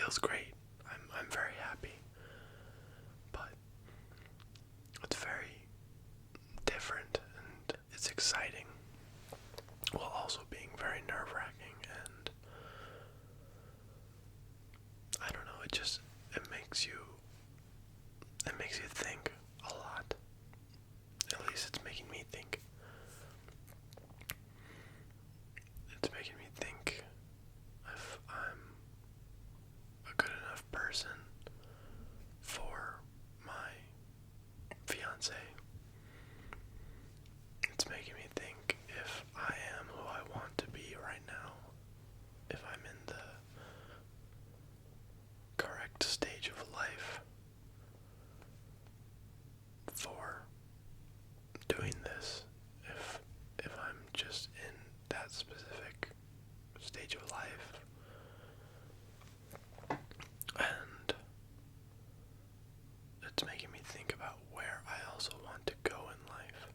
feels great. I'm very happy, but it's very different and it's exciting while also being very nerve-wracking, and I don't know, it makes you think a lot. At least it's making me think. It's making me think if I'm a good enough person for my fiance. It's making me think if I am who I want to be right now, if I'm in the correct stage of life for doing this, if I'm just in that specific stage of life. And it's making me think about where I also want to go in life.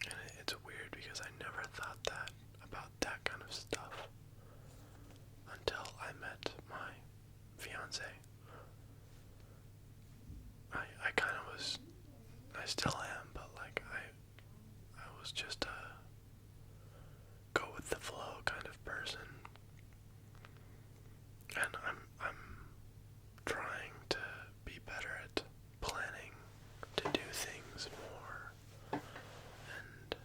And it's weird because I never thought that about that kind of stuff until I met my fiance. I kind of was, I still am, but like I was just a go with the flow kind of person. And I'm trying to be better at planning to do things more and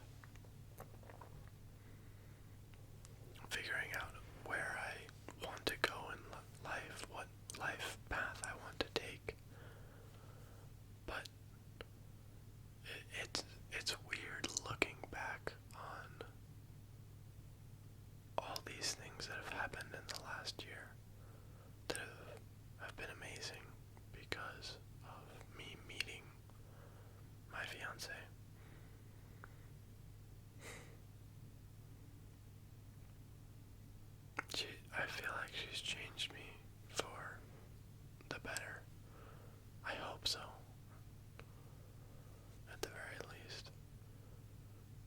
figuring out where I want to go in life, what life path I want to take. But it's weird looking back on all these things that have happened in the last year that have been amazing because of me meeting my fiance. I feel like she's changed me for the better. I hope so. At the very least.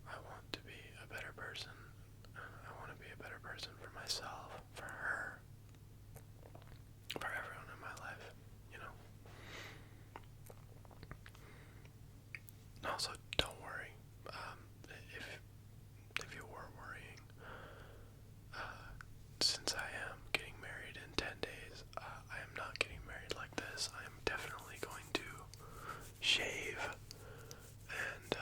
I want to be a better person. I want to be a better person for myself, for her, for everyone in my life, you know. Also, don't worry. If you were worrying, since I am getting married in 10 days, I am not getting married like this. I am definitely going to shave and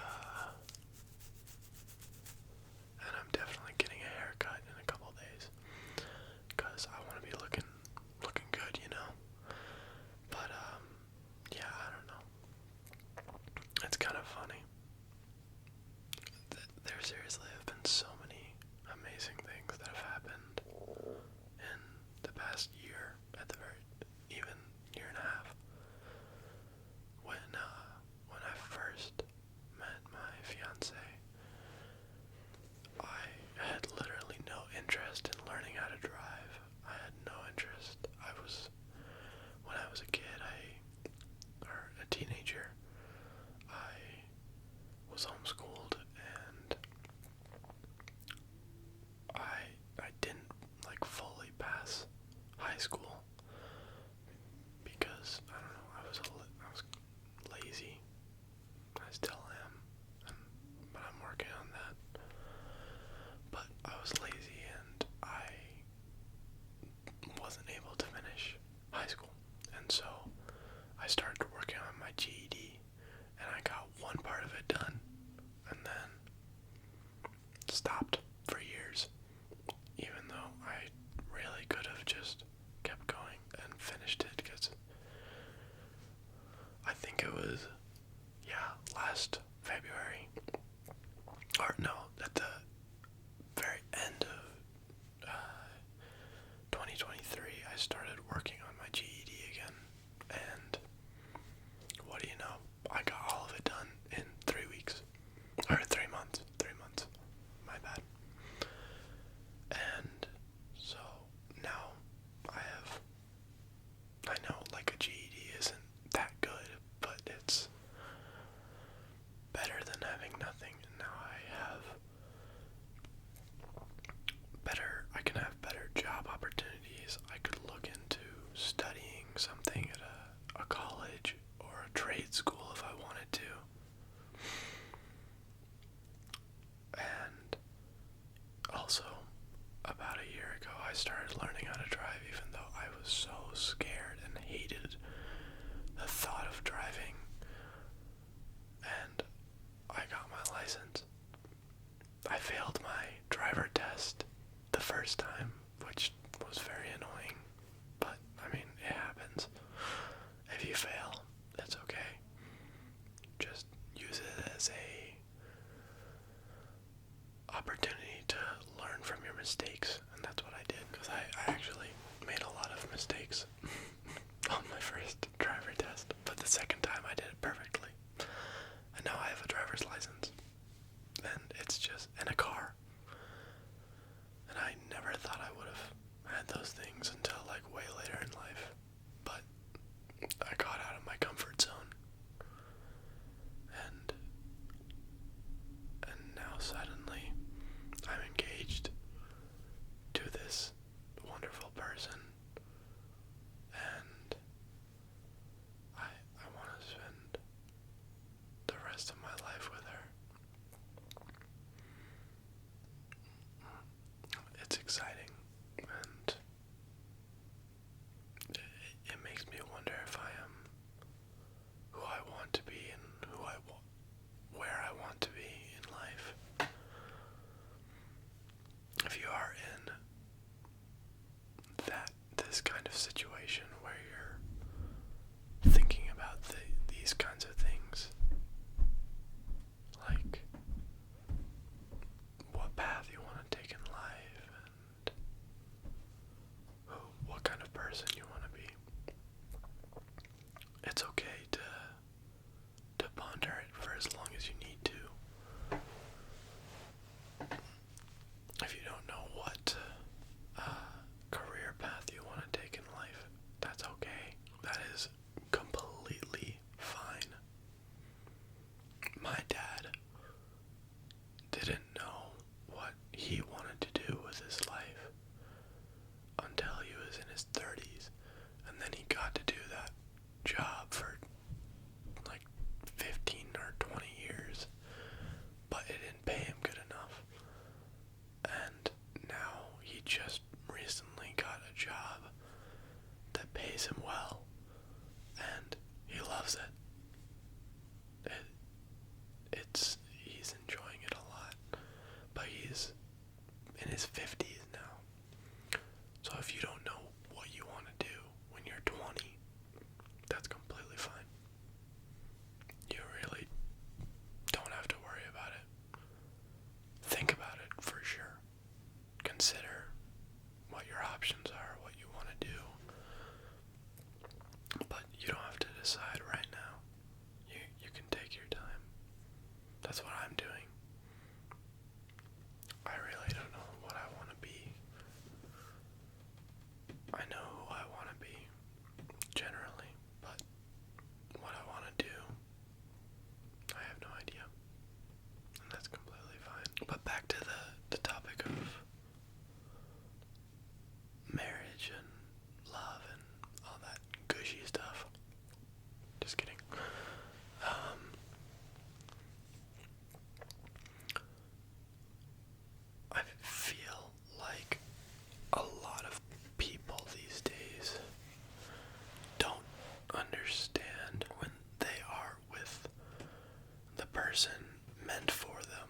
I'm definitely getting a haircut in a couple days because I want to be looking good, you know. But yeah, I don't know. It's kind of funny. There seriously have been so many amazing things that have happened in the past year, at the very, even year and a half. When I first met my fiance, I had literally no interest in learning how to drive. I had no interest. When I was a kid, or a teenager, I was homeschooled and I didn't like fully pass high school because I don't know, I was lazy. I still am, but I'm working on that. But I was lazy and I wasn't able to finish high school, and so I started working on my GED, and I got one part of it done, and then stopped for years, even though I really could have just kept going and finished it, because I think it was, last February, or no, at the very end of 2023, I started working on my GED again, and what do you know, I got all of it done in 3 weeks, or 3 months, my bad. I failed my driver test the first time, which was very annoying, but I mean, it happens. If you fail, it's okay. Just use it as a opportunity to learn from your mistakes, and that's what I did, because I actually made a lot of mistakes on my first driver test, but the second time I did it perfectly. And now I have a driver's license, and it's just in a car. And I never thought I would have had those things until like way later in life. But I got out of my comfort zone. And now suddenly I'm engaged to this wonderful person. And I want to spend the rest of my life with her. It's exciting, and it makes me wonder if I am who I want to be and where I want to be in life. If you are in this kind of situation where you're thinking about these kinds of things, like what path you want to take in life and what kind of person you want to be, it's okay to ponder it for as long as you need to. If you don't know what career path you want to take in life, that's okay. That is completely fine. My dad didn't know what he wanted to do with his life until he was in his 30s, and then he got to do that job for like 15 or 20 years, but it didn't pay him good enough. And now he just recently got a job that pays him well, and he loves it. He's enjoying it a lot, but he's in his 50s now. So if you don't know what you want to do when you're 20, that's completely fine. You really don't have to worry about it. Think about it for sure. Consider what your options are, what you want to do. But you don't have to decide right now. You can take your time. That's what I'm doing. I really don't know what I want to be. I know who I want to be, generally, but what I want to do, I have no idea. And that's completely fine. But back to the topic of marriage and love and all that gushy stuff. Just kidding. I feel like a lot of people these days don't understand when they are with the person meant for them.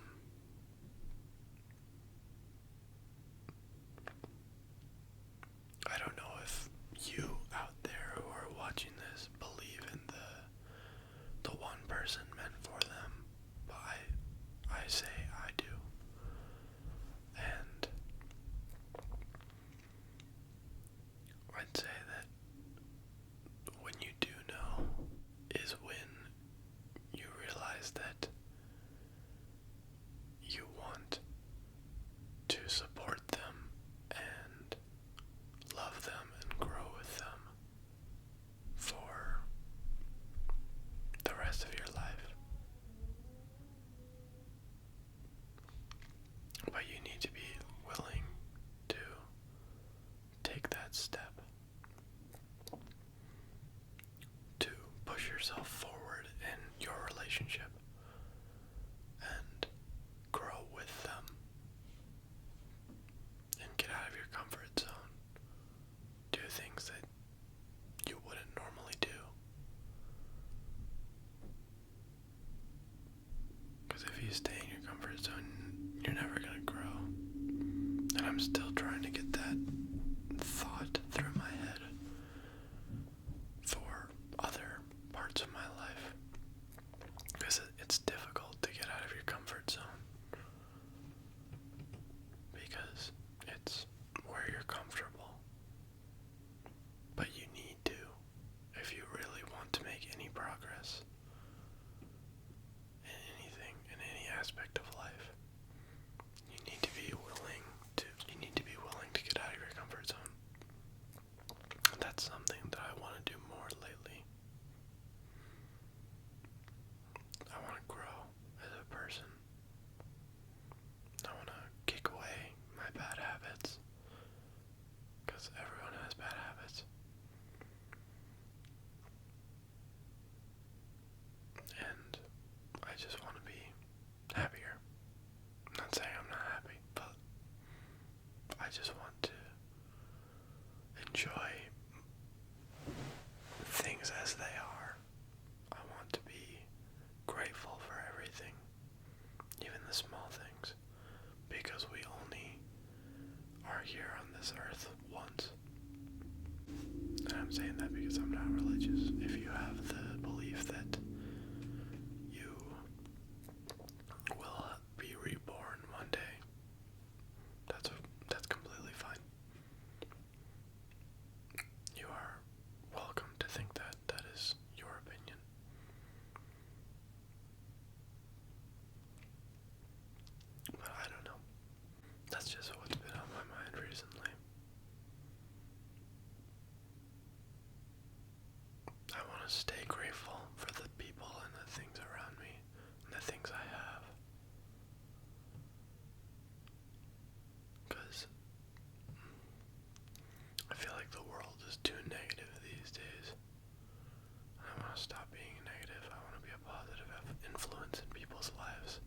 I don't know if you out there who are watching this believe in the one person meant for them, but I say I do. And I'd say that when you do know is when you realize that you want to support them and love them and grow with them for the rest of your life. But you need to be willing to take that step, to push yourself forward in your relationship and grow with them. I'm saying that because I'm not religious. If you have the belief that you will be reborn one day, that's completely fine. You are welcome to think that. That is your opinion. But I don't know. That's just what's been on my mind recently. I want to stay grateful for the people and the things around me and the things I have. Because I feel like the world is too negative these days. I want to stop being negative. I want to be a positive influence in people's lives.